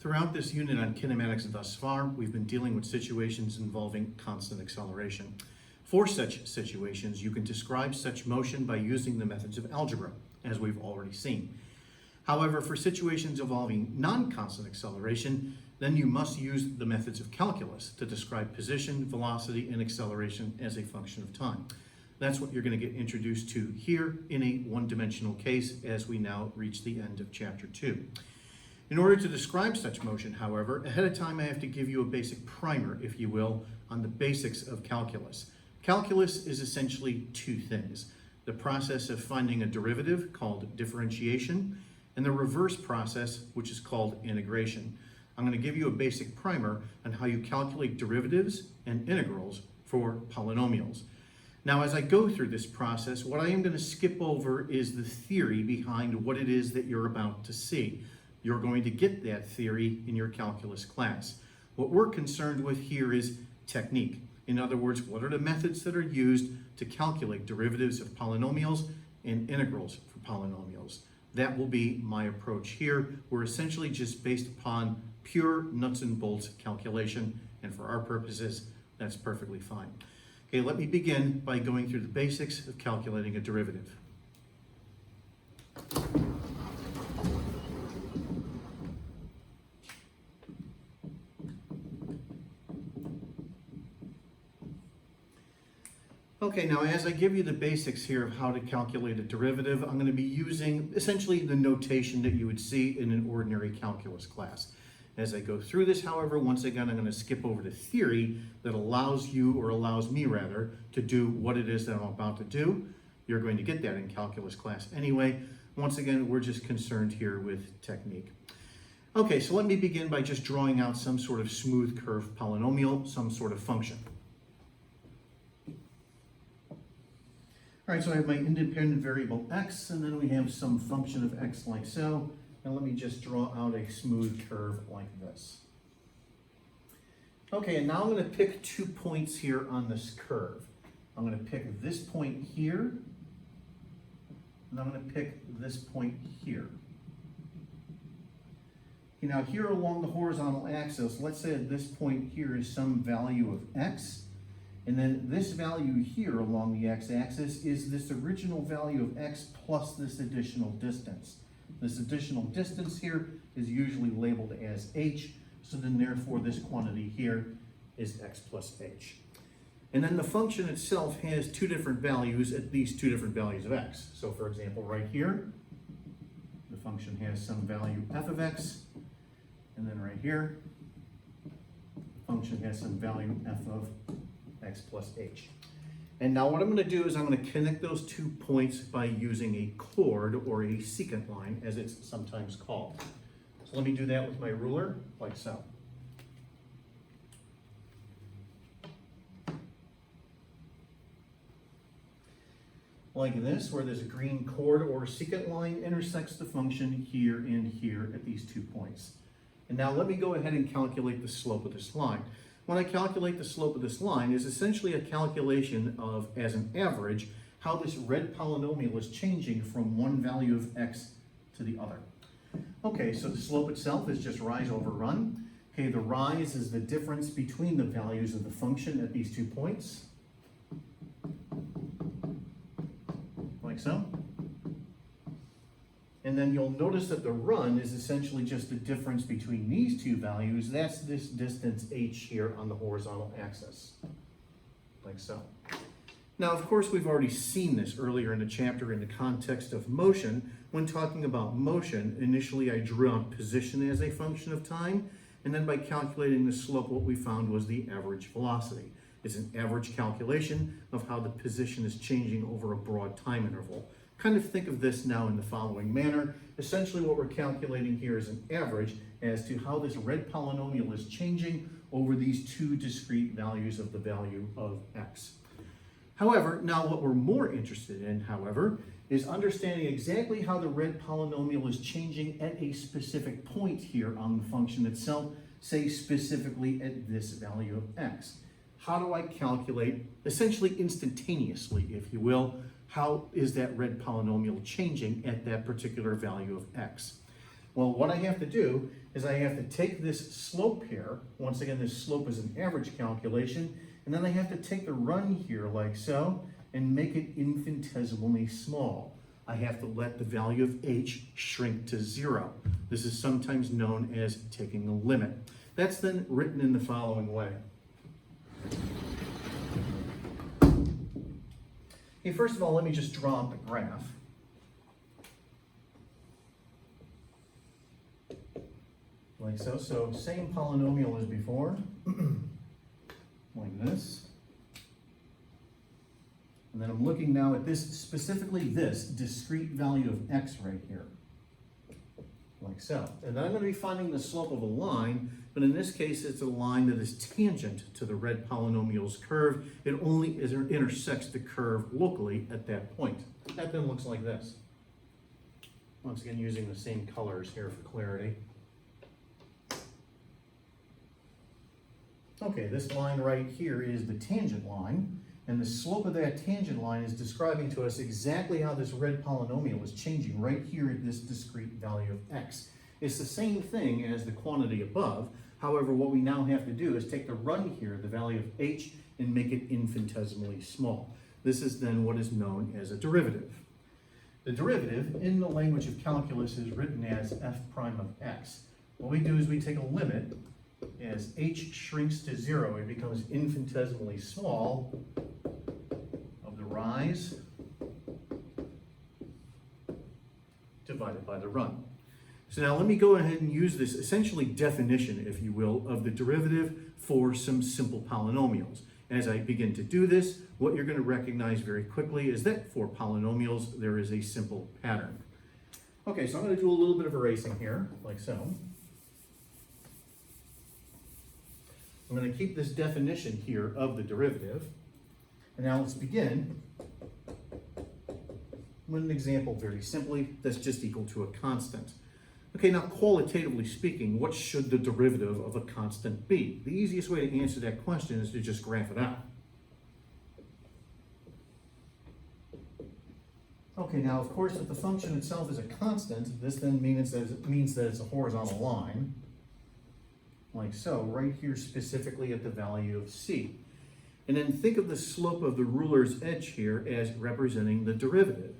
Throughout this unit on kinematics thus far, we've been dealing with situations involving constant acceleration. For such situations, you can describe such motion by using the methods of algebra, as we've already seen. However, for situations involving non-constant acceleration, then you must use the methods of calculus to describe position, velocity, and acceleration as a function of time. That's what you're going to get introduced to here in a one-dimensional case as we now reach the end of Chapter 2. In order to describe such motion, however, ahead of time I have to give you a basic primer, if you will, on the basics of calculus. Calculus is essentially two things: the process of finding a derivative, called differentiation, and the reverse process, which is called integration. I'm going to give you a basic primer on how you calculate derivatives and integrals for polynomials. Now, as I go through this process, what I am going to skip over is the theory behind what it is that you're about to see. You're going to get that theory in your calculus class. What we're concerned with here is technique. In other words, what are the methods that are used to calculate derivatives of polynomials and integrals for polynomials? That will be my approach here. We're essentially just based upon pure nuts and bolts calculation, and for our purposes, that's perfectly fine. Okay, let me begin by going through the basics of calculating a derivative. Okay, now as I give you the basics here of how to calculate a derivative, I'm going to be using essentially the notation that you would see in an ordinary calculus class. As I go through this, however, once again, I'm going to skip over the theory that allows you, or allows me rather, to do what it is that I'm about to do. You're going to get that in calculus class anyway. Once again, we're just concerned here with technique. Okay, so let me begin by just drawing out some sort of smooth curve polynomial, some sort of function. All right, so I have my independent variable x, and then we have some function of x like so. And let me just draw out a smooth curve like this. Okay, and now I'm going to pick 2 points here on this curve. I'm going to pick this point here, and I'm going to pick this point here. Okay, now here along the horizontal axis, let's say at this point here is some value of x. And then this value here along the x-axis is this original value of x plus this additional distance. This additional distance here is usually labeled as h, so then therefore this quantity here is x plus h. And then the function itself has two different values at these two different values of x. So for example, right here, the function has some value f of x, and then right here, the function has some value f of x plus h. And now what I'm going to do is I'm going to connect those 2 points by using a chord or a secant line, as it's sometimes called. So let me do that with my ruler, like so. Like this, where this green chord or secant line intersects the function here and here at these 2 points. And now let me go ahead and calculate the slope of this line. When I calculate the slope of this line is essentially a calculation of, as an average, how this red polynomial is changing from one value of x to the other. Okay, so the slope itself is just rise over run. Okay, the rise is the difference between the values of the function at these 2 points. Like so. And then you'll notice that the run is essentially just the difference between these two values. That's this distance h here on the horizontal axis, like so. Now, of course, we've already seen this earlier in the chapter in the context of motion. When talking about motion, initially I drew out position as a function of time, and then by calculating the slope, what we found was the average velocity. It's an average calculation of how the position is changing over a broad time interval. Kind of think of this now in the following manner. Essentially what we're calculating here is an average as to how this red polynomial is changing over these two discrete values of the value of x. However, now what we're more interested in, however, is understanding exactly how the red polynomial is changing at a specific point here on the function itself, say specifically at this value of x. How do I calculate, essentially instantaneously, if you will, how is that red polynomial changing at that particular value of x? Well, what I have to do is I have to take this slope here. Once again, this slope is an average calculation. And then I have to take the run here like so and make it infinitesimally small. I have to let the value of h shrink to 0. This is sometimes known as taking a limit. That's then written in the following way. Okay, first of all, let me just draw up the graph. Like so. So same polynomial as before. Like this. And then I'm looking now at this, specifically this discrete value of x right here. Like so. And then I'm going to be finding the slope of a line, but in this case it's a line that is tangent to the red polynomial's curve. It only intersects the curve locally at that point. That then looks like this. Once again, using the same colors here for clarity. Okay, this line right here is the tangent line, and the slope of that tangent line is describing to us exactly how this red polynomial is changing right here at this discrete value of x. It's the same thing as the quantity above. However, what we now have to do is take the run here, the value of h, and make it infinitesimally small. This is then what is known as a derivative. The derivative in the language of calculus is written as f prime of x. What we do is we take a limit. As h shrinks to 0, it becomes infinitesimally small of the rise divided by the run. So now let me go ahead and use this essentially definition, if you will, of the derivative for some simple polynomials. As I begin to do this, what you're going to recognize very quickly is that for polynomials, there is a simple pattern. Okay, so I'm going to do a little bit of erasing here, like so. I'm going to keep this definition here of the derivative. And now let's begin with an example very simply that's just equal to a constant. Okay, now qualitatively speaking, what should the derivative of a constant be? The easiest way to answer that question is to just graph it out. Okay, now of course if the function itself is a constant, this then means that it's a horizontal line. Like so, right here specifically at the value of c. And then think of the slope of the ruler's edge here as representing the derivative.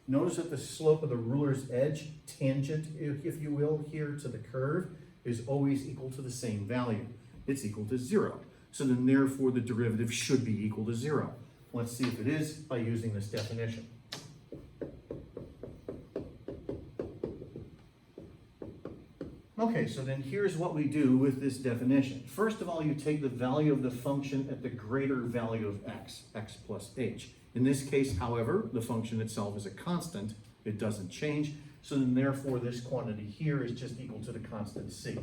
Notice that the slope of the ruler's edge, tangent, if you will, here to the curve, is always equal to the same value. It's equal to 0. So then therefore the derivative should be equal to 0. Let's see if it is by using this definition. Okay, so then here's what we do with this definition. First of all, you take the value of the function at the greater value of x, x plus h. In this case, however, the function itself is a constant. It doesn't change. So then therefore, this quantity here is just equal to the constant c.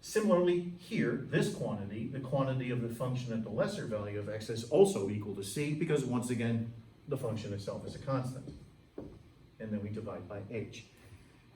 Similarly, here, this quantity, the quantity of the function at the lesser value of x, is also equal to c because, once again, the function itself is a constant. And then we divide by h.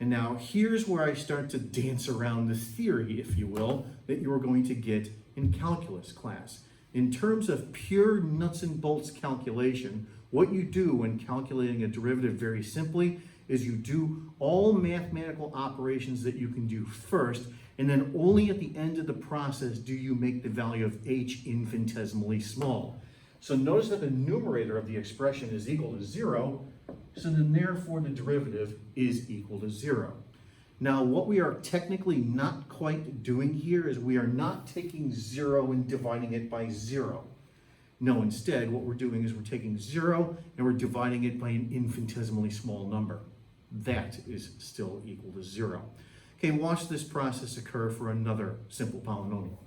And now here's where I start to dance around the theory, if you will, that you're going to get in calculus class. In terms of pure nuts and bolts calculation, what you do when calculating a derivative very simply is you do all mathematical operations that you can do first, and then only at the end of the process do you make the value of h infinitesimally small. So notice that the numerator of the expression is equal to 0, so then therefore the derivative is equal to 0. Now what we are technically not quite doing here is we are not taking 0 and dividing it by 0. No, instead what we're doing is we're taking 0 and we're dividing it by an infinitesimally small number. That is still equal to 0. Okay, watch this process occur for another simple polynomial.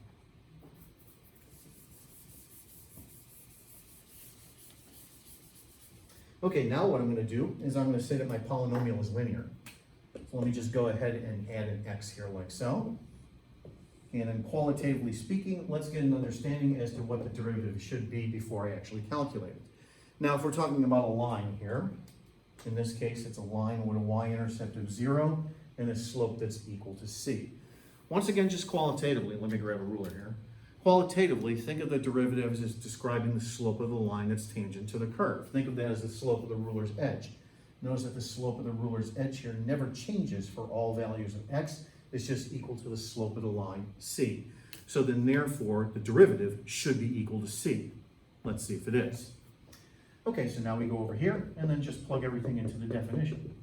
Okay, now what I'm going to do is I'm going to say that my polynomial is linear. So let me just go ahead and add an x here like so. And then qualitatively speaking, let's get an understanding as to what the derivative should be before I actually calculate it. Now, if we're talking about a line here, in this case, it's a line with a y-intercept of 0 and a slope that's equal to c. Once again, just qualitatively, let me grab a ruler here. Qualitatively, think of the derivatives as describing the slope of the line that's tangent to the curve. Think of that as the slope of the ruler's edge. Notice that the slope of the ruler's edge here never changes for all values of x. It's just equal to the slope of the line c. So then therefore, the derivative should be equal to c. Let's see if it is. Okay, so now we go over here and then just plug everything into the definition.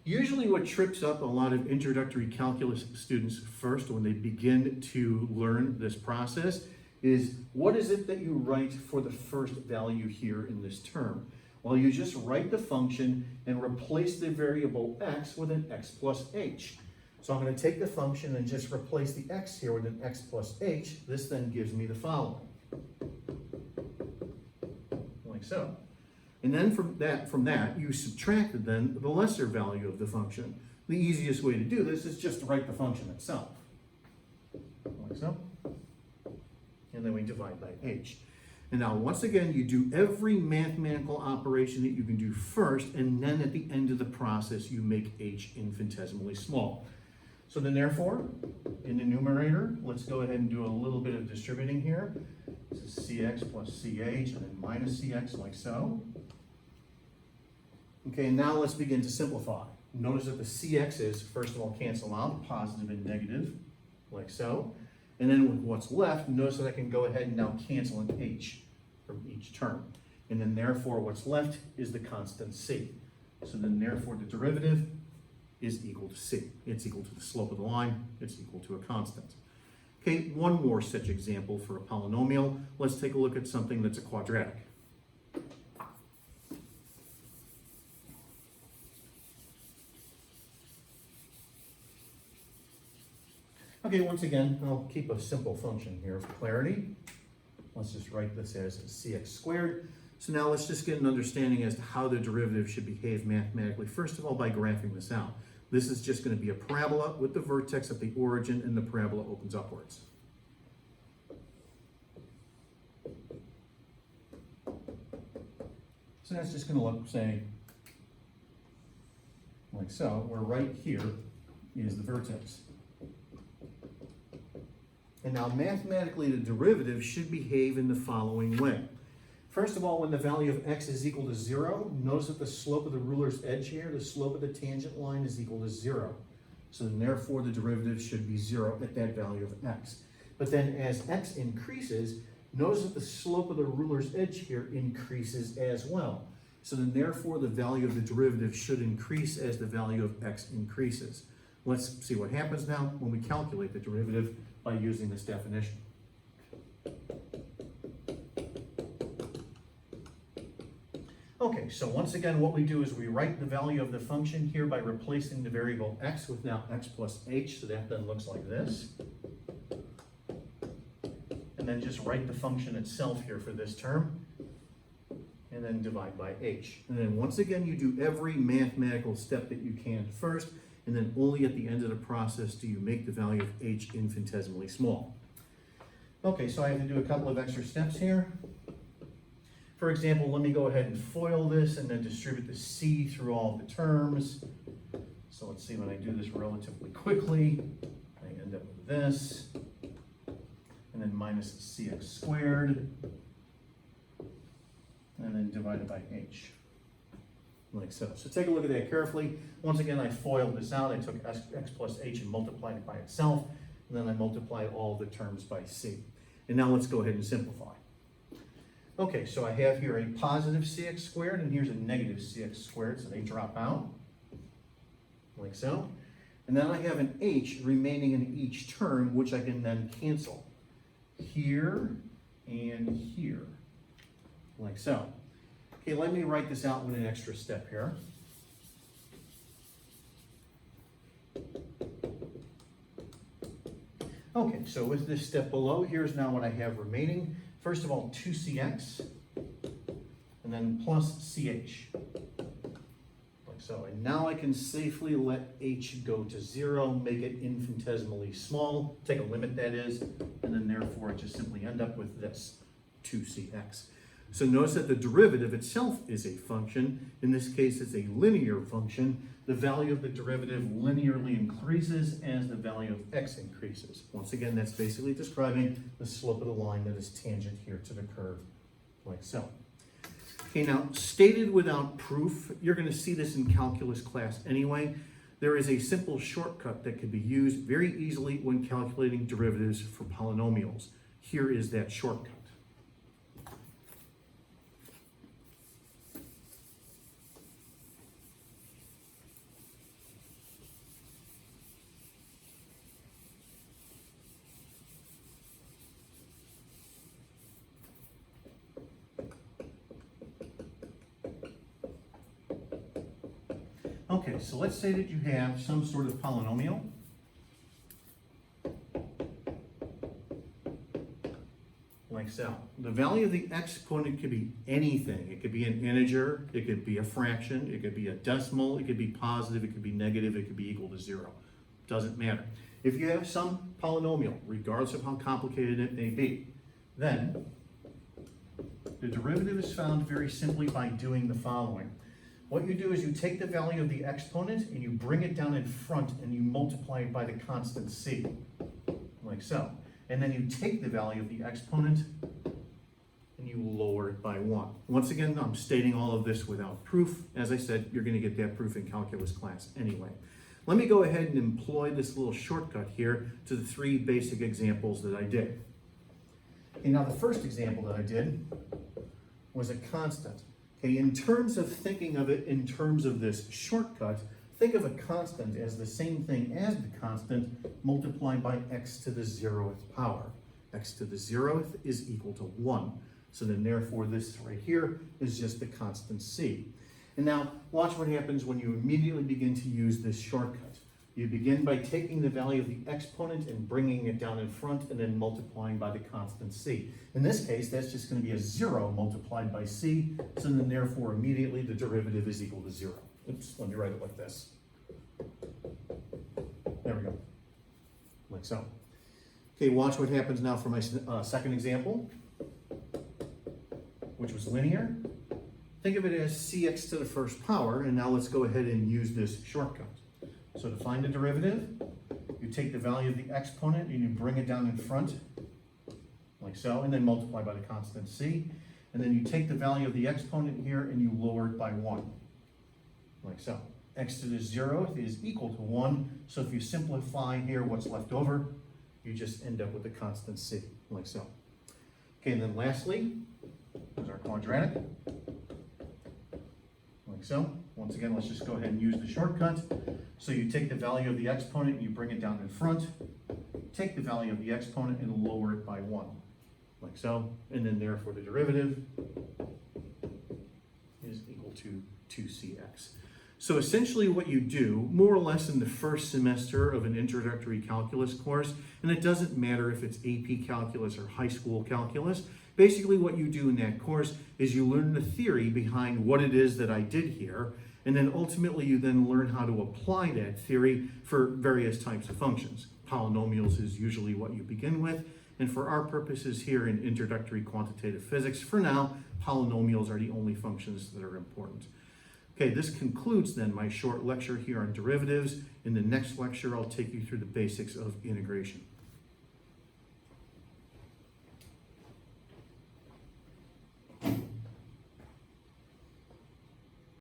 Usually what trips up a lot of introductory calculus students first when they begin to learn this process is, what is it that you write for the first value here in this term? Well, you just write the function and replace the variable x with an x plus h. So I'm going to take the function and just replace the x here with an x plus h. This then gives me the following. Like so. And then from that, you subtracted then the lesser value of the function. The easiest way to do this is just to write the function itself. Like so. And then we divide by h. And now once again, you do every mathematical operation that you can do first, and then at the end of the process, you make h infinitesimally small. So then therefore, in the numerator, let's go ahead and do a little bit of distributing here. This is cx plus ch, and then minus cx, like so. Okay, now let's begin to simplify. Notice that the cx's, first of all, cancel out, positive and negative, like so. And then with what's left, notice that I can go ahead and now cancel an h from each term. And then therefore what's left is the constant c. So then therefore the derivative is equal to c. It's equal to the slope of the line. It's equal to a constant. Okay, one more such example for a polynomial. Let's take a look at something that's a quadratic. Okay, once again, I'll keep a simple function here for clarity. Let's just write this as cx squared. So now let's just get an understanding as to how the derivative should behave mathematically. First of all, by graphing this out. This is just going to be a parabola with the vertex at the origin, and the parabola opens upwards. So that's just going to look, say, like so, where right here is the vertex. And now mathematically the derivative should behave in the following way. First of all, when the value of x is equal to 0, notice that the slope of the ruler's edge here, the slope of the tangent line is equal to 0. So then therefore the derivative should be 0 at that value of x. But then as x increases, notice that the slope of the ruler's edge here increases as well. So then therefore the value of the derivative should increase as the value of x increases. Let's see what happens now when we calculate the derivative by using this definition. Okay, so once again what we do is we write the value of the function here by replacing the variable x with now x plus h, so that then looks like this. And then just write the function itself here for this term, and then divide by h. And then once again you do every mathematical step that you can first, and then only at the end of the process do you make the value of h infinitesimally small. Okay, so I have to do a couple of extra steps here. For example, let me go ahead and FOIL this and then distribute the c through all the terms. So let's see, when I do this relatively quickly, I end up with this, and then minus cx squared, and then divided by h. Like so. So take a look at that carefully. Once again, I FOILed this out. I took x plus h and multiplied it by itself, and then I multiplied all the terms by c. And now let's go ahead and simplify. Okay, so I have here a positive cx squared, and here's a negative cx squared, so they drop out, like so. And then I have an h remaining in each term, which I can then cancel. Here and here, like so. Okay, let me write this out with an extra step here. Okay, so with this step below, here's now what I have remaining. First of all, 2cx, and then plus ch, like so. And now I can safely let h go to 0, make it infinitesimally small, take a limit that is, and then therefore just simply end up with this, 2cx. So notice that the derivative itself is a function. In this case, it's a linear function. The value of the derivative linearly increases as the value of x increases. Once again, that's basically describing the slope of the line that is tangent here to the curve, like so. Okay, now, stated without proof, you're going to see this in calculus class anyway. There is a simple shortcut that can be used very easily when calculating derivatives for polynomials. Here is that shortcut. Okay, so let's say that you have some sort of polynomial. Like so. The value of the exponent could be anything. It could be an integer, it could be a fraction, it could be a decimal, it could be positive, it could be negative, it could be equal to 0. Doesn't matter. If you have some polynomial, regardless of how complicated it may be, then the derivative is found very simply by doing the following. What you do is you take the value of the exponent and you bring it down in front and you multiply it by the constant c, like so. And then you take the value of the exponent and you lower it by 1. Once again, I'm stating all of this without proof. As I said, you're going to get that proof in calculus class anyway. Let me go ahead and employ this little shortcut here to the 3 basic examples that I did. Okay, now the first example that I did was a constant. Okay, in terms of thinking of it in terms of this shortcut, think of a constant as the same thing as the constant multiplied by x to the 0th power. X to the 0th is equal to 1. So then therefore this right here is just the constant c. And now watch what happens when you immediately begin to use this shortcut. You begin by taking the value of the exponent and bringing it down in front and then multiplying by the constant c. In this case, that's just going to be a 0 multiplied by c, so then therefore immediately the derivative is equal to 0. Oops, let me write it like this. There we go, like so. Okay, watch what happens now for my second example, which was linear. Think of it as cx to the first power, and now let's go ahead and use this shortcut. So to find the derivative, you take the value of the exponent and you bring it down in front, like so, and then multiply by the constant c. And then you take the value of the exponent here and you lower it by 1, like so. X to the 0th is equal to 1, so if you simplify here what's left over, you just end up with the constant c, like so. Okay, and then lastly, there's our quadratic, like so. Once again, let's just go ahead and use the shortcut. So you take the value of the exponent and you bring it down in front, take the value of the exponent and lower it by 1, like so, and then therefore the derivative is equal to 2cx. So essentially what you do, more or less in the first semester of an introductory calculus course, and it doesn't matter if it's AP calculus or high school calculus, basically what you do in that course is you learn the theory behind what it is that I did here, and then ultimately you then learn how to apply that theory for various types of functions. Polynomials is usually what you begin with, and for our purposes here in introductory quantitative physics, for now, polynomials are the only functions that are important. Okay, this concludes then my short lecture here on derivatives. In the next lecture, I'll take you through the basics of integration.